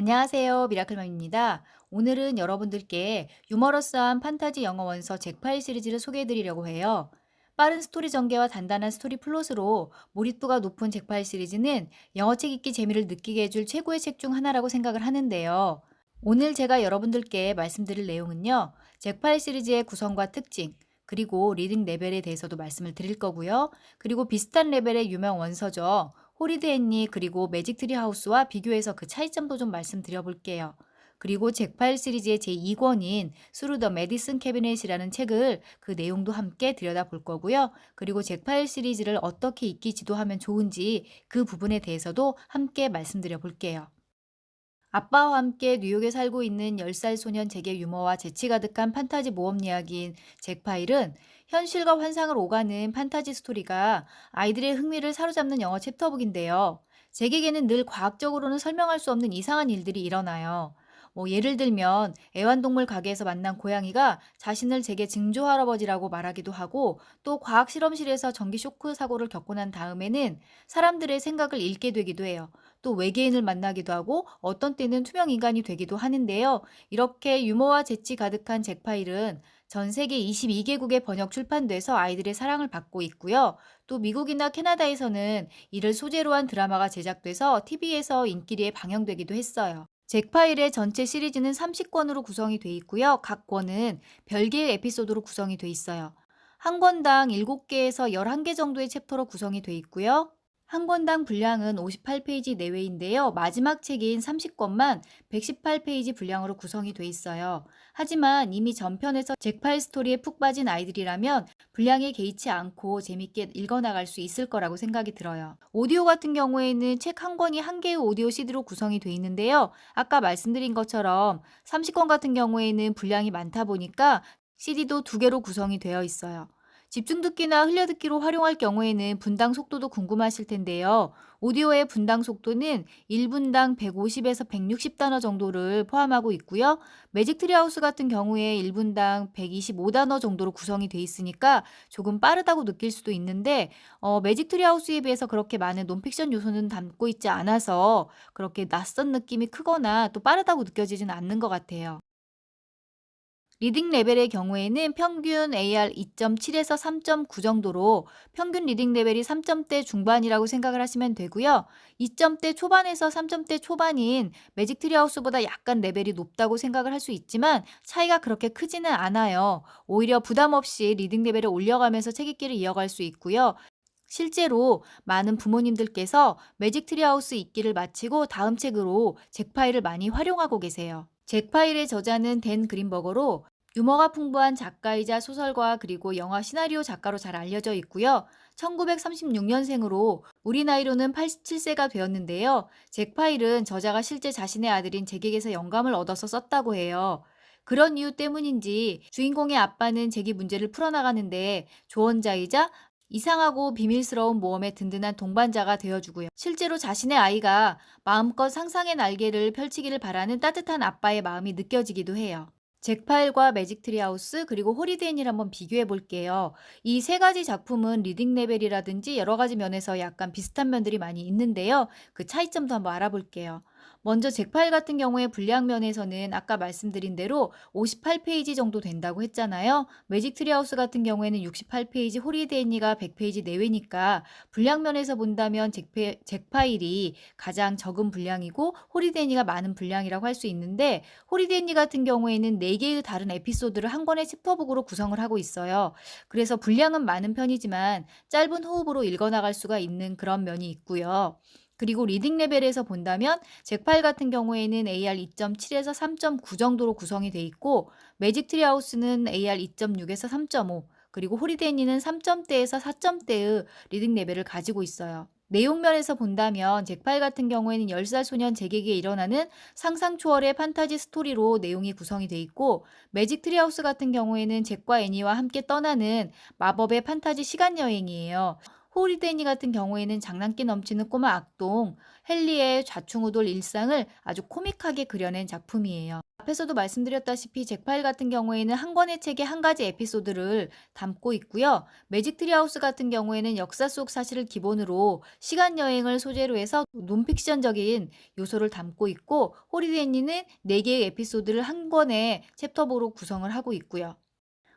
안녕하세요. 미라클맘입니다. 오늘은 여러분들께 유머러스한 판타지 영어 원서 잭파일 시리즈를 소개해 드리려고 해요. 빠른 스토리 전개와 단단한 스토리 플롯으로 몰입도가 높은 잭파일 시리즈는 영어책 읽기 재미를 느끼게 해줄 최고의 책 중 하나라고 생각을 하는데요. 오늘 제가 여러분들께 말씀드릴 내용은요. 잭파일 시리즈의 구성과 특징, 그리고 리딩 레벨에 대해서도 말씀을 드릴 거고요. 그리고 비슷한 레벨의 유명 원서죠. 호리드 앤니 그리고 매직 트리 하우스와 비교해서 그 차이점도 좀 말씀드려 볼게요. 그리고 잭파일 시리즈의 제2권인 스루 더 메디슨 캐비넷이라는 책을 그 내용도 함께 들여다볼 거고요. 그리고 잭파일 시리즈를 어떻게 읽기 지도하면 좋은지 그 부분에 대해서도 함께 말씀드려 볼게요. 아빠와 함께 뉴욕에 살고 있는 10살 소년 잭의 유머와 재치 가득한 판타지 모험 이야기인 잭파일은 현실과 환상을 오가는 판타지 스토리가 아이들의 흥미를 사로잡는 영어 챕터북인데요. 잭에게는 늘 과학적으로는 설명할 수 없는 이상한 일들이 일어나요. 예를 들면 애완동물 가게에서 만난 고양이가 자신을 잭의 증조 할아버지라고 말하기도 하고, 또 과학 실험실에서 전기 쇼크 사고를 겪고 난 다음에는 사람들의 생각을 읽게 되기도 해요. 또 외계인을 만나기도 하고 어떤 때는 투명 인간이 되기도 하는데요. 이렇게 유머와 재치 가득한 잭파일은 전 세계 22개국에 번역 출판돼서 아이들의 사랑을 받고 있고요. 또 미국이나 캐나다에서는 이를 소재로 한 드라마가 제작돼서 TV에서 인기리에 방영되기도 했어요. 잭파일의 전체 시리즈는 30권으로 구성이 돼 있고요. 각 권은 별개의 에피소드로 구성이 돼 있어요. 한 권당 7개에서 11개 정도의 챕터로 구성이 돼 있고요. 한 권당 분량은 58페이지 내외인데요. 마지막 책인 30권만 118페이지 분량으로 구성이 돼 있어요. 하지만 이미 전편에서 잭파일 스토리에 푹 빠진 아이들이라면 분량에 개의치 않고 재밌게 읽어나갈 수 있을 거라고 생각이 들어요. 오디오 같은 경우에는 책 한 권이 한 개의 오디오 CD로 구성이 돼 있는데요. 아까 말씀드린 것처럼 30권 같은 경우에는 분량이 많다 보니까 CD도 2개로 구성이 되어 있어요. 집중 듣기나 흘려듣기로 활용할 경우에는 분당 속도도 궁금하실 텐데요. 오디오의 분당 속도는 1분당 150에서 160단어 정도를 포함하고 있고요. 매직 트리하우스 같은 경우에 1분당 125단어 정도로 구성이 돼 있으니까 조금 빠르다고 느낄 수도 있는데, 매직 트리하우스에 비해서 그렇게 많은 논픽션 요소는 담고 있지 않아서 그렇게 낯선 느낌이 크거나 또 빠르다고 느껴지진 않는 것 같아요. 리딩 레벨의 경우에는 평균 AR 2.7에서 3.9 정도로 평균 리딩 레벨이 3점대 중반이라고 생각을 하시면 되고요. 2점대 초반에서 3점대 초반인 매직 트리하우스보다 약간 레벨이 높다고 생각을 할 수 있지만 차이가 그렇게 크지는 않아요. 오히려 부담 없이 리딩 레벨을 올려가면서 책 읽기를 이어갈 수 있고요. 실제로 많은 부모님들께서 매직 트리하우스 읽기를 마치고 다음 책으로 잭파일을 많이 활용하고 계세요. 잭파일의 저자는 댄 그린버거로 유머가 풍부한 작가이자 소설가 그리고 영화 시나리오 작가로 잘 알려져 있고요. 1936년생으로 우리 나이로는 87세가 되었는데요. 잭파일은 저자가 실제 자신의 아들인 잭에게서 영감을 얻어서 썼다고 해요. 그런 이유 때문인지 주인공의 아빠는 잭이 문제를 풀어나가는데 조언자이자 이상하고 비밀스러운 모험의 든든한 동반자가 되어주고요. 실제로 자신의 아이가 마음껏 상상의 날개를 펼치기를 바라는 따뜻한 아빠의 마음이 느껴지기도 해요. 잭파일과 매직 트리하우스 그리고 호리데인을 한번 비교해 볼게요. 이 세 가지 작품은 리딩 레벨이라든지 여러 가지 면에서 약간 비슷한 면들이 많이 있는데요. 그 차이점도 한번 알아볼게요. 먼저 잭파일 같은 경우에 분량 면에서는 아까 말씀드린 대로 58페이지 정도 된다고 했잖아요. 매직 트리하우스 같은 경우에는 68페이지, 호리데인이가 100페이지 내외니까 분량 면에서 본다면 잭파일이 가장 적은 분량이고 호리데인이가 많은 분량이라고 할 수 있는데, 호리데인이 같은 경우에는 4개의 다른 에피소드를 한 권의 챕터북으로 구성을 하고 있어요. 그래서 분량은 많은 편이지만 짧은 호흡으로 읽어나갈 수가 있는 그런 면이 있고요. 그리고 리딩 레벨에서 본다면 잭파일 같은 경우에는 AR 2.7에서 3.9 정도로 구성이 돼 있고, 매직 트리하우스는 AR 2.6에서 3.5, 그리고 호리데이는 3점대에서 4점대의 리딩 레벨을 가지고 있어요. 내용 면에서 본다면 잭파일 같은 경우에는 10살 소년 잭에게 일어나는 상상 초월의 판타지 스토리로 내용이 구성이 돼 있고, 매직 트리하우스 같은 경우에는 잭과 애니와 함께 떠나는 마법의 판타지 시간 여행이에요. 호리데니 같은 경우에는 장난기 넘치는 꼬마 악동 헨리의 좌충우돌 일상을 아주 코믹하게 그려낸 작품이에요. 앞에서도 말씀드렸다시피 잭 파일 같은 경우에는 한 권의 책에 한 가지 에피소드를 담고 있고요. 매직 트리하우스 같은 경우에는 역사 속 사실을 기본으로 시간 여행을 소재로 해서 논픽션적인 요소를 담고 있고, 호리데니는 4개의 에피소드를 한 권의 챕터로 구성을 하고 있고요.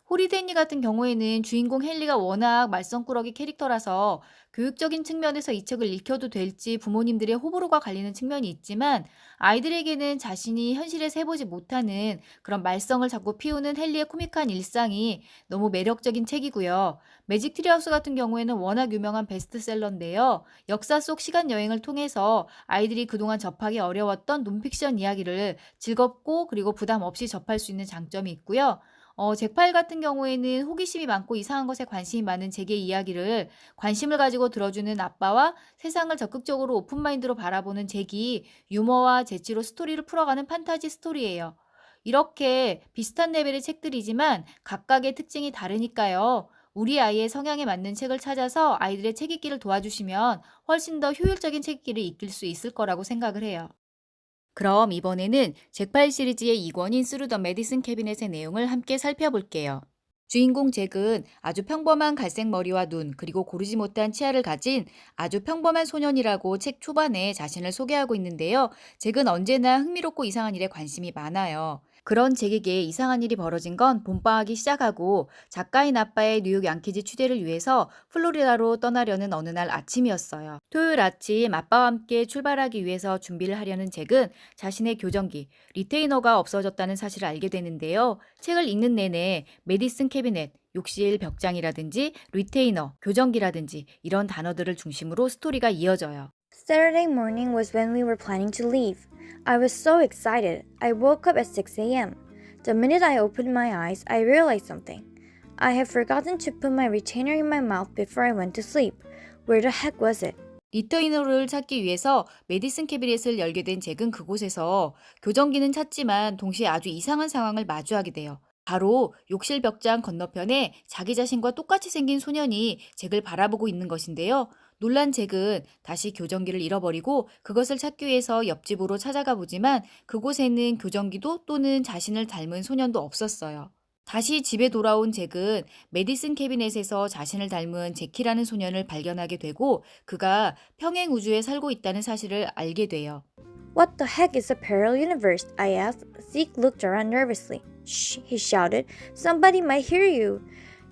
호리데니 같은 경우에는 주인공 헨리가 워낙 말썽꾸러기 캐릭터라서 교육적인 측면에서 이 책을 읽혀도 될지 부모님들의 호불호가 갈리는 측면이 있지만, 아이들에게는 자신이 현실에서 해보지 못하는 그런 말썽을 자꾸 피우는 헨리의 코믹한 일상이 너무 매력적인 책이고요. 매직 트리하우스 같은 경우에는 워낙 유명한 베스트셀러인데요. 역사 속 시간 여행을 통해서 아이들이 그동안 접하기 어려웠던 논픽션 이야기를 즐겁고 그리고 부담 없이 접할 수 있는 장점이 있고요. 잭파일 같은 경우에는 호기심이 많고 이상한 것에 관심이 많은 잭의 이야기를 관심을 가지고 들어주는 아빠와 세상을 적극적으로 오픈마인드로 바라보는 잭이 유머와 재치로 스토리를 풀어가는 판타지 스토리예요. 이렇게 비슷한 레벨의 책들이지만 각각의 특징이 다르니까요. 우리 아이의 성향에 맞는 책을 찾아서 아이들의 책 읽기를 도와주시면 훨씬 더 효율적인 책 읽기를 익힐 수 있을 거라고 생각을 해요. 그럼 이번에는 잭파일 시리즈의 2권인 스루 더 메디슨 캐비넷의 내용을 함께 살펴볼게요. 주인공 잭은 아주 평범한 갈색 머리와 눈, 그리고 고르지 못한 치아를 가진 아주 평범한 소년이라고 책 초반에 자신을 소개하고 있는데요. 잭은 언제나 흥미롭고 이상한 일에 관심이 많아요. 그런 잭에게 이상한 일이 벌어진 건 봄방학이 시작하고 작가인 아빠의 뉴욕 양키즈 취재를 위해서 플로리다로 떠나려는 어느 날 아침이었어요. 토요일 아침 아빠와 함께 출발하기 위해서 준비를 하려는 잭은 자신의 교정기, 리테이너가 없어졌다는 사실을 알게 되는데요. 책을 읽는 내내 메디슨 캐비넷, 욕실 벽장이라든지 리테이너, 교정기라든지 이런 단어들을 중심으로 스토리가 이어져요. Saturday morning was when we were planning to leave. I was so excited. I woke up at 6 a.m. The minute I opened my eyes, I realized something. I had forgotten to put my retainer in my mouth before I went to sleep. Where the heck was it? 리테이너를 찾기 위해서 메디슨 캐비넷을 열게 된 잭은 그곳에서 교정기는 찾지만 동시에 아주 이상한 상황을 마주하게 돼요. 바로 욕실 벽장 건너편에 자기 자신과 똑같이 생긴 소년이 잭을 바라보고 있는 것인데요. 놀란 잭은 다시 교정기를 잃어버리고 그것을 찾기 위해서 옆집으로 찾아가 보지만 그곳에는 교정기도 또는 자신을 닮은 소년도 없었어요. 다시 집에 돌아온 잭은 메디슨 캐비넷에서 자신을 닮은 제키라는 소년을 발견하게 되고 그가 평행 우주에 살고 있다는 사실을 알게 돼요. What the heck is a parallel universe? I asked. Zeke looked around nervously. Shh, he shouted. Somebody might hear you.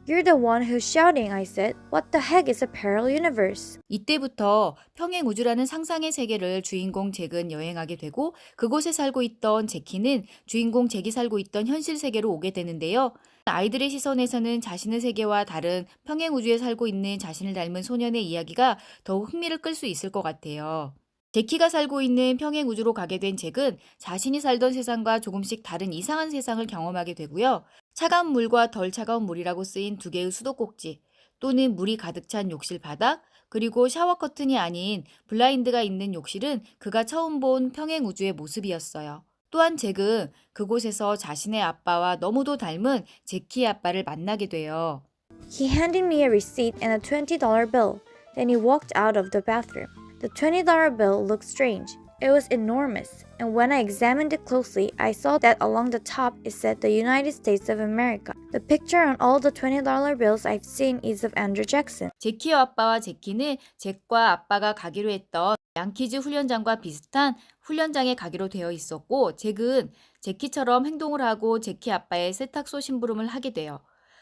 You're the one who's shouting, I said. What the heck is a parallel universe? 이때부터 평행 우주라는 상상의 세계를 주인공 잭은 여행하게 되고 그곳에 살고 있던 제키는 주인공 잭이 살고 있던 현실 세계로 오게 되는데요. 아이들의 시선에서는 자신의 세계와 다른 평행 우주에 살고 있는 자신을 닮은 소년의 이야기가 더욱 흥미를 끌 수 있을 것 같아요. 제키가 살고 있는 평행 우주로 가게 된 잭은 자신이 살던 세상과 조금씩 다른 이상한 세상을 경험하게 되고요. 차가운 물과 덜 차가운 물이라고 쓰인 2개의 수도꼭지, 또는 물이 가득 찬 욕실 바닥, 그리고 샤워 커튼이 아닌 블라인드가 있는 욕실은 그가 처음 본 평행 우주의 모습이었어요. 또한 잭은 그곳에서 자신의 아빠와 너무도 닮은 제키의 아빠를 만나게 돼요. He handed me a receipt and a $20 bill. Then he walked out of the bathroom. The $20 bill looked strange. It was enormous, and when I examined it closely, I saw that along the top it said the United States of America. The picture on all the $20 bills I've seen is of Andrew Jackson. 제키의 아빠와 제키는 잭과 아빠가 가기로 했던 양키즈 훈련장과 비슷한 훈련장에 가기로 되어 있었고, 잭은 제키처럼 행동을 하고 제키 아빠의 세탁소 심부름을 하게 돼요.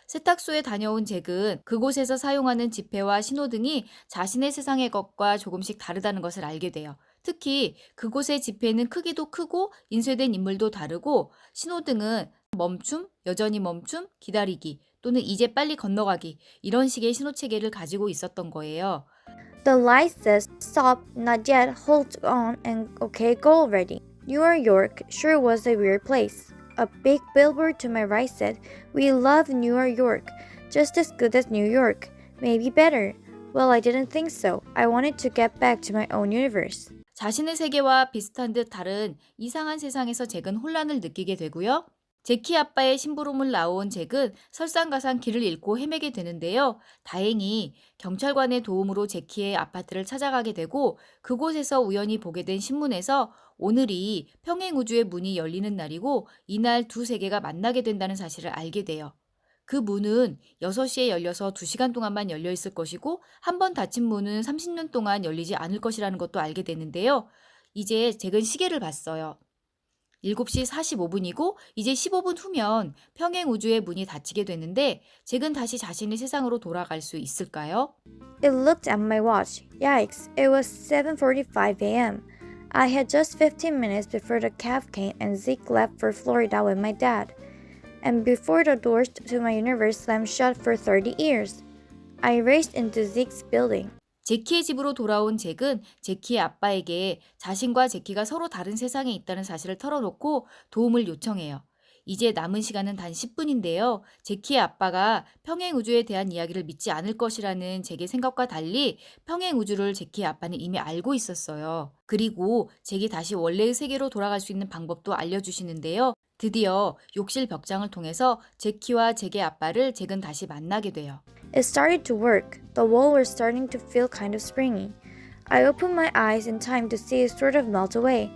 세탁소에 다녀온 잭은 그곳에서 사용하는 지폐와 신호등이 자신의 세상의 것과 조금씩 다르다는 것을 알게 돼요. 특히 그곳의 지폐는 크기도 크고 인쇄된 인물도 다르고 신호등은 멈춤, 여전히 멈춤, 기다리기 또는 이제 빨리 건너가기 이런 식의 신호체계를 가지고 있었던 거예요. The light says stop, not yet, hold on, and okay, go already. New York sure was a weird place. A big billboard to my right said, "We love New York, just as good as New York, maybe better." Well, I didn't think so. I wanted to get back to my own universe. 자신의 세계와 비슷한 듯 다른 이상한 세상에서 잭은 혼란을 느끼게 되고요. 제키 아빠의 심부름을 나온 잭은 설상가상 길을 잃고 헤매게 되는데요. 다행히 경찰관의 도움으로 제키의 아파트를 찾아가게 되고 그곳에서 우연히 보게 된 신문에서 오늘이 평행우주의 문이 열리는 날이고 이날 두 세계가 만나게 된다는 사실을 알게 돼요. 그 문은 6시에 열려서 2시간 동안만 열려 있을 것이고 한 번 닫힌 문은 30년 동안 열리지 않을 것이라는 것도 알게 되는데요. 이제 잭은 시계를 봤어요. 7시 45분이고 이제 15분 후면 평행 우주의 문이 닫히게 되는데 잭은 다시 자신의 세상으로 돌아갈 수 있을까요? It looked at my watch. Yikes, it was 7:45 a.m. I had just 15 minutes before the cab came and Zeke left for Florida with my dad. And before the doors to my universe slammed shut for 30 years. I raced into Zeke's building. 제키의 집으로 돌아온 잭은 제키의 아빠에게 자신과 제키가 서로 다른 세상에 있다는 사실을 털어놓고 도움을 요청해요. 이제 남은 시간은 단 10분인데요. 제키의 아빠가 평행 우주에 대한 이야기를 믿지 않을 것이라는 잭의 생각과 달리 평행 우주를 제키의 아빠는 이미 알고 있었어요. 그리고 잭이 다시 원래의 세계로 돌아갈 수 있는 방법도 알려주시는데요. 드디어 욕실 벽장을 통해서 제키와 잭의 아빠를 잭은 다시 만나게 돼요. It started to work. The wall was starting to feel kind of springy. I opened my eyes in time to see it sort of melt away.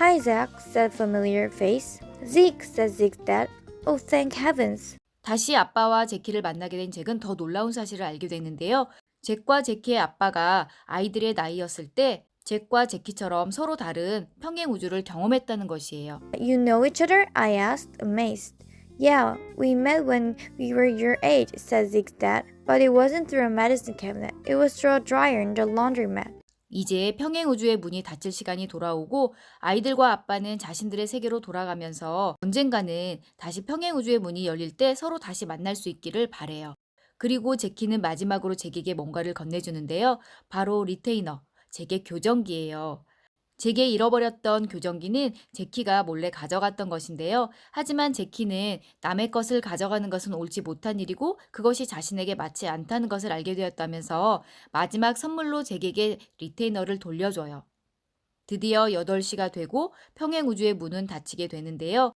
Hi, Zach, said familiar face. Zeke, said Zeke's dad. Oh, thank heavens. 다시 아빠와 제키를 만나게 된 잭은 더 놀라운 사실을 알게 됐는데요. 잭과 제키의 아빠가 아이들의 나이였을 때 잭과 제키처럼 서로 다른 평행 우주를 경험했다는 것이에요. You know each other? I asked, amazed. Yeah, we met when we were your age, said Zeke's dad. But it wasn't through a medicine cabinet. It was through a dryer in the laundromat. 이제 평행 우주의 문이 닫힐 시간이 돌아오고 아이들과 아빠는 자신들의 세계로 돌아가면서 언젠가는 다시 평행 우주의 문이 열릴 때 서로 다시 만날 수 있기를 바래요. 그리고 제키는 마지막으로 잭에게 뭔가를 건네주는데요. 바로 리테이너, 잭의 교정기예요. 잭의 잃어버렸던 교정기는 제키가 몰래 가져갔던 것인데요. 하지만 제키는 남의 것을 가져가는 것은 옳지 못한 일이고 그것이 자신에게 맞지 않다는 것을 알게 되었다면서 마지막 선물로 잭에게 리테이너를 돌려줘요. 드디어 8시가 되고 평행 우주의 문은 닫히게 되는데요.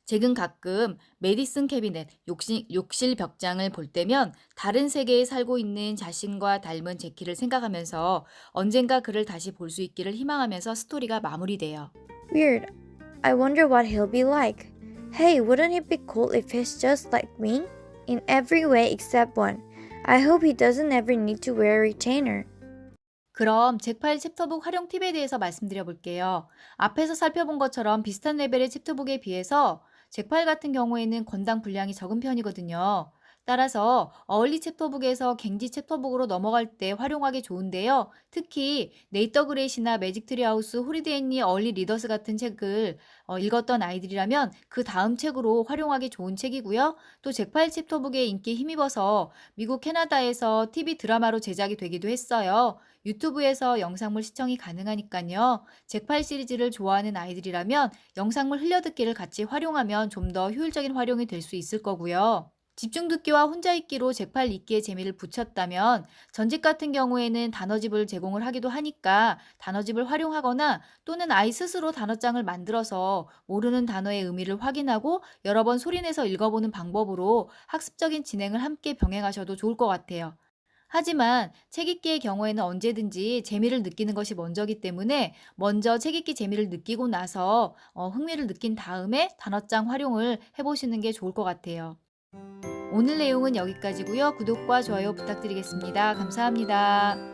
잭은 가끔 메디슨 캐비넷, 욕실 벽장을 볼 때면 다른 세계에 살고 있는 자신과 닮은 제키를 생각하면서 언젠가 그를 다시 볼 수 있기를 희망하면서 스토리가 마무리돼요. Weird. I wonder what he'll be like. Hey, wouldn't it be cool if he's just like me? In every way except one. I hope he doesn't ever need to wear a retainer. 그럼 잭 파일 챕터북 활용 팁에 대해서 말씀드려 볼게요. 앞에서 살펴본 것처럼 비슷한 레벨의 챕터북에 비해서 잭 파일 같은 경우에는 권당 분량이 적은 편이거든요. 따라서 어얼리 챕터북에서 갱지 챕터북으로 넘어갈 때 활용하기 좋은데요. 특히 네이터 그레이시나 매직 트리 하우스, 홀리데이 앤리 어얼리 리더스 같은 책을 읽었던 아이들이라면 그 다음 책으로 활용하기 좋은 책이고요. 또 잭 파일 챕터북의 인기에 힘입어서 미국 캐나다에서 TV 드라마로 제작이 되기도 했어요. 유튜브에서 영상물 시청이 가능하니까요. 잭 파일 시리즈를 좋아하는 아이들이라면 영상물 흘려듣기를 같이 활용하면 좀 더 효율적인 활용이 될 수 있을 거고요. 집중 듣기와 혼자 읽기로 잭 파일 읽기에 재미를 붙였다면 전집 같은 경우에는 단어집을 제공을 하기도 하니까 단어집을 활용하거나 또는 아이 스스로 단어장을 만들어서 모르는 단어의 의미를 확인하고 여러 번 소리내서 읽어보는 방법으로 학습적인 진행을 함께 병행하셔도 좋을 것 같아요. 하지만 책 읽기의 경우에는 언제든지 재미를 느끼는 것이 먼저기 때문에 먼저 책 읽기 재미를 느끼고 나서 흥미를 느낀 다음에 단어장 활용을 해보시는 게 좋을 것 같아요. 오늘 내용은 여기까지고요. 구독과 좋아요 부탁드리겠습니다. 감사합니다.